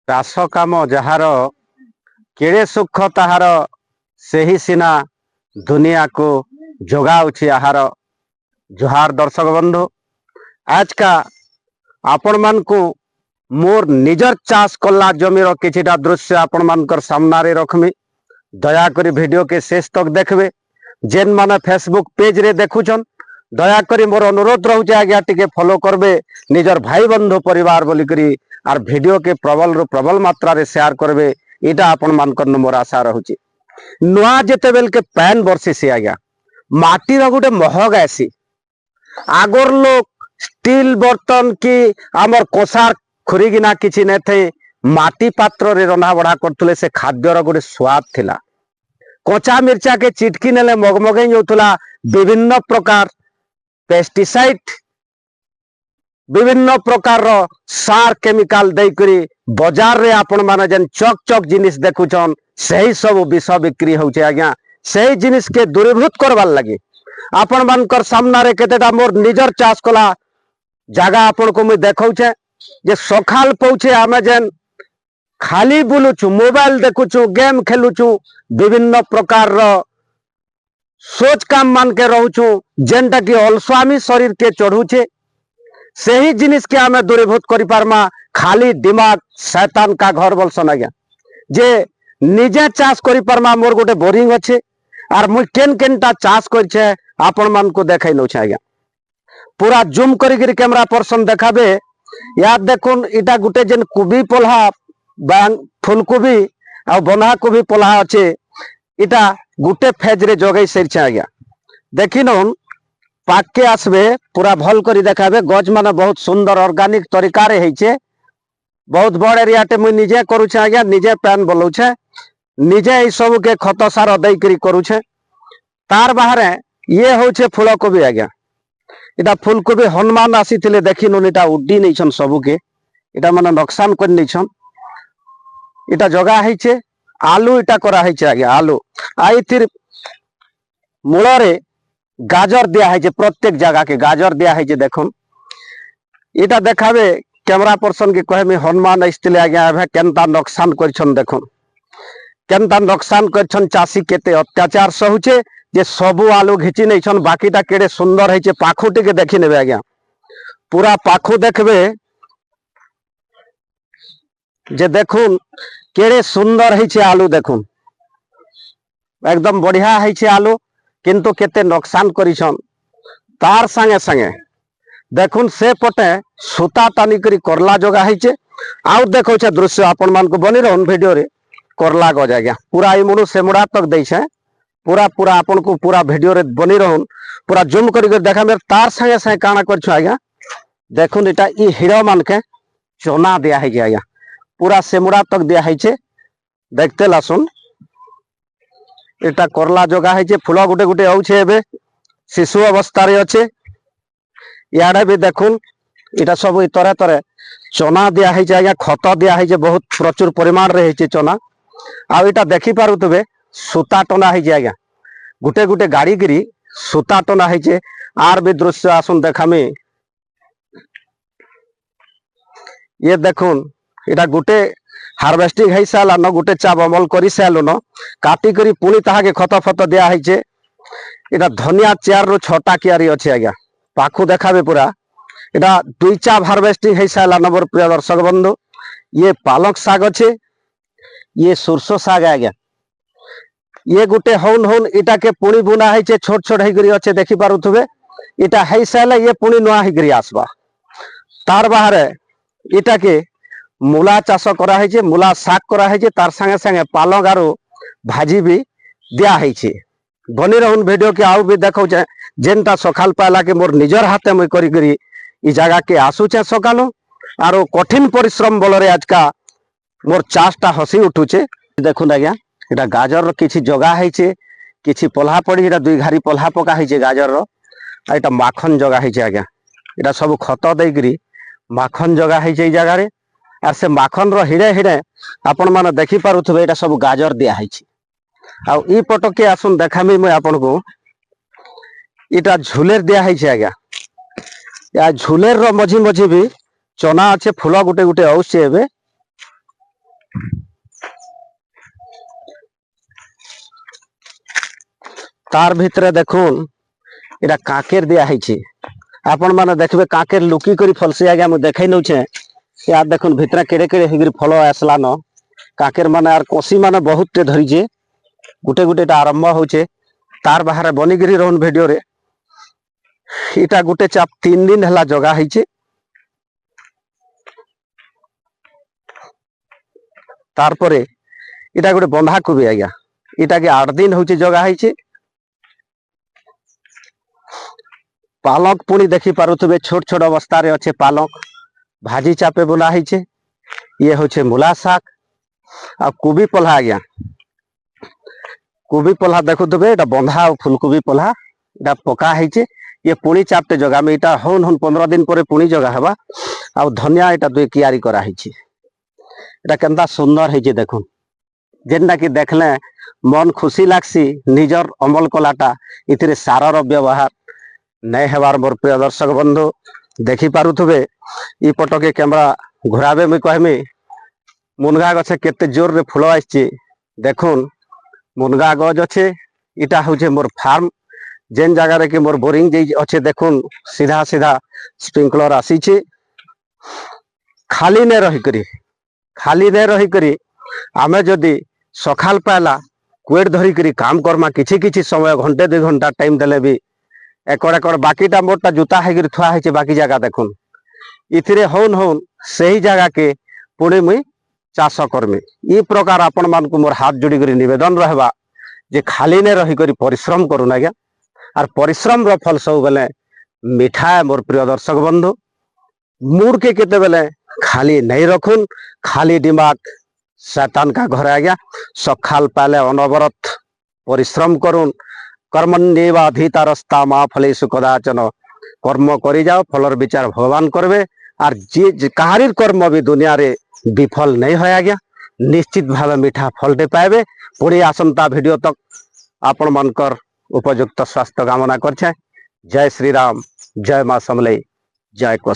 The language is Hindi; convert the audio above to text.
चाष काम जार केड़े सुख ताहार सेही सिना दुनिया को जोगाउछि आहार। जुहार दर्शक बंधु, आज का आपण मान को मोर निजर चाष कला जमीर किछिटा दृश्य आपण मानकर सामने रखमी। दया करी वीडियो के शेष तक देखबे। जेन माने फेसबुक पेज रे देखुछन दया करी मोर अनुरोध रहउचे आज्ञा टिके फॉलो करबे निजर भाई बंधु परिवार बोली करी आर वीडियो के प्रबल रु प्रबल मात्रा रे शेयर करबे। इटा आपण मानकर मोर आशा रहउची। नुआ जेते बेल के पैन बरसी से आज्ञा माटी रो गुटे महग आसी। आगर लोग स्टील बर्तन की आमर कोसार खुरीगिना किछि ने थे माटी पात्र रे रंधा बढ़ा करथुले। से खाद्यर गोटे स्वाद थिला। कच्चा मिर्चा के चिटकी नेले मगमगई जाउथुला। विभिन्न प्रकार पेस्टिसाइड विभिन्न प्रकार रो सार केमिकल दे करी बाजार रे आपण माने जन चक चक जिनिस देखुछन सही सब विष बिक्री होउचे। आज्ञा सही जिनिस के दूरीभूत करवार लगे आपण मानकर सामना रे केतेटा मोर निजर चाष कला जागा आपण को मुई देखौछे। जे सखाल पहुँचे आमे जेन खाली बुलुछु मोबाइल देखुछु गेम खेलुछु विभिन्न प्रकार रो सोच काम मान के रहूछु जेनटा कि अलस्वामी शरीर के चढ़ुछे। सही जिनिस के आमे दूरीभूत करि पारमा। खाली दिमाग शैतान का घर बोलसन। आज्ञा जे निजे चाष करि पारमा। मोर गोटे बोरिंग अच्छे आर मुई केन केनटा चाष करछे आपण मान को देखाई नउछे। आज्ञा पूरा जूम करी कैमरा पर्सन देखाबे। याद देखुन इटा गुटे जेन कोबी पोल्हा फुलकोबी आ बंधा कोबी पोल्हा अच्छे इटा गुटे फेज रे जगई सेरछे। आज्ञा देखिन पाक के आसबे पूरा भल करी देखाबे। गज माने बहुत सुंदर ऑर्गेनिक तरीका रे हेछे। बहुत बड़ एरिया टे मुई निजे करूछे। आज्ञा निजे पैन बोलौछे निजे ई सब के खत सार दई करी करूछे। तार बाहरे ये होछे फूलकोबी। आज्ञा इटा फूलकोबी हनुमान आसी थिले देखिन इटा उड्डी नैछन सबु के इटा माने नुकसान कर नैछन। इटा जगा हेछे आलू इटा करा हेछे। आज्ञा आलू आई फिर मूल रे गाजर दिया है। प्रत्येक जगह के गाजर दिया है। देखुन इटा देखाबे कैमरा पर्सन के कहे हनुमान आइसतिले। आज्ञा एभे केनता नुकसान करछन। देखुन केनता नुकसान करछन। चाषी केते अत्याचार सहुचे जे सबु आलू घिची नैछन। बाकीटा केड़े सुंदर है। पाखु टिके देखि नेबे। आज्ञा पूरा पाखु देखबे जे देखुन केड़े सुंदर है आलू। देखुन एकदम बढ़िया है आलू किंतु केते नुकसान करिछन। तार संगे संगे देखुन से पटे सूता टानी करी करला जगह है। आउ देखो दृश्य आपण मान को बनी रहन वीडियो रे करला गज। आज्ञा पूरा ई मुनु से मुड़ा तक देछे। पूरा पूरा आपण को पूरा वीडियो रे बनी रहन पूरा जूम करी देखा मेरे। तार संगे संगे काना करछु। आज्ञा देखुन इटा ई हिरो मान के चोना दिया है। आज्ञा पूरा से मुड़ा तक दिया है। देखते लासुन इटा करला जगह है। फूल गुटे गुटे आउछे एबे शिशु अवस्था रे अच्छे। याडे भी देखुन इटा सब तरे तरे चना दिया है। आज्ञा खत दिया है। बहुत प्रचुर परिमाण रे है चना। आ इटा देखि पारुतबे सूता टना है। आज्ञा गुटे गुटे गाड़ी गिरी सूता टना है। आर भी दृश्य आसुन देखामी। ये देखुन इटा गुटे हार्वेस्टिंग है साला न गुटे चाप अमल करी सालु न काटी करी पुणी ताहा के खत फत दिया है। इटा धनिया 4 रु 6टा कियारी अच्छे। आज्ञा पाखु देखाबे पूरा इटा 2 चाप हार्वेस्टिंग है साला न। मोर प्रिय दर्शक बंधु ये पालक साग अच्छे। ये सुरसो साग। आज्ञा ये गुटे हौन हौन इटा के पुणी बुना है। छोट छोट है अच्छे देखि पारुथबे। इटा है साला ये पुणी नुआ है आसबा। तार बाहर इटा के मूला चाष करा है। मूला साग करा है। तार संगे संगे पालक आरो भाजी भी दिया है। बनी रहन वीडियो के आउ भी देखो जेनटा सकाल पाला के मोर निजर हाथे मुई करी करी ई जगह के आसुचे सकालो आरो कठिन परिश्रम बल रे आज का मोर चाषटा हसी उठुचे। देखुन आज्ञा इटा गाजर रो किछि जगह है। किछि पोल्हा पड़ी इटा 2 घारी पोल्हा पका है गाजर रो। आ इटा माखन जगह है। आज्ञा इटा सब खत दे करी माखन जगह है। ई जगह रे आर से माखन रो हिड़े हिड़े आपण माने देखि पारुथबे इटा सब गाजर दिया है। आ ई पटक के आसुन देखामी मैं आपण को इटा झुलेर दिया है। आज्ञा या झुलेर रो मझी मझी भी चना अच्छे फूल गुटे गुटे आउछे एबे तार भितरे देखुन इटा काकेर दिया है आपण माने देखबे काकेर लुकी करी फलसी आगे मु देखै नउछे यार देखुन भितरे केड़े केड़े हिगिर फल आसला न काकेर माने आर कोसी माने बहुत टे धरी जे गुटे गुटे टा आरंभ होचे तार बाहर बनिगिरी रहन वीडियो रे इटा गुटे चाप 3 दिन हला जगह है तार परे इटा गुटे बंधा कोबी आज्ञा इटा के 8 दिन होचे जगह है पालक पुणी देखी पारुथबे छोट छोट अवस्था रे अच्छे पालक भाजी चापे बुना है ये होचे मूला शाक आ कोबी पल्हा आज्ञा कोबी पल्हा देखुथबे एटा बंधा और फुलकोबी पल्हा एटा पका है ये पुणी चापते जगह में इटा हन हन 15 दिन पर पुणी जगह हवा आ धनिया एटा दुई कियारी करा है एटा केनता सुंदर है देखुन जेनटा कि देखले मन खुशी लागसी निजर अमल कलाटा इथिरे सारर व्यवहार नहीं हेबार मोर प्रिय दर्शक बंधु देखी पारुथबे ई पट के कैमरा घुराबे मुई कहमी मुनगा गछे केते जोर रे फुल आइछि देखुन मुनगा गज अच्छे इटा होचे मोर फार्म जेन जगह रे कि मोर बोरिंग जे अच्छे देखुन सीधा सीधा स्प्रिंकलर आसीछि खाली ने रही करी आमे जदी सखाल पाला कुएट धरी करी काम करमा किछि किछि समय घंटे 2 घंटा टाइम देले भी एकड़ एकड़ बाकीटा मोरटा जूता है थुआ है बाकी जगह देखुन इथिरे हौन हौन सही जगह के पुणे मुई चाष करमी ई प्रकार आपण मान को मोर हाथ जोड़ी करी निवेदन रहबा जे खाली ने रही करी परिश्रम करूना आज्ञा आर परिश्रम रो फल सब बेले मिठा है मोर प्रिय दर्शक बंधु मूड के केते बेले खाली नहीं रखुन खाली दिमाग शैतान का घर आज्ञा सखाल पाले अनवरत परिश्रम करुन कर्मण्येवाधिकारस्ता मा फलेषु कदाचन कर्म करी जाओ फलर विचार भगवान करबे आर जे कहारीर कर्म भी दुनिया रे विफल नहीं होय आज्ञा निश्चित भाव मीठा फल दे पाएबे पुणी आसंता वीडियो तक आपण मनकर उपयुक्त स्वास्थ्य कामना करछे जय श्री राम जय मां समलेई जय कोश।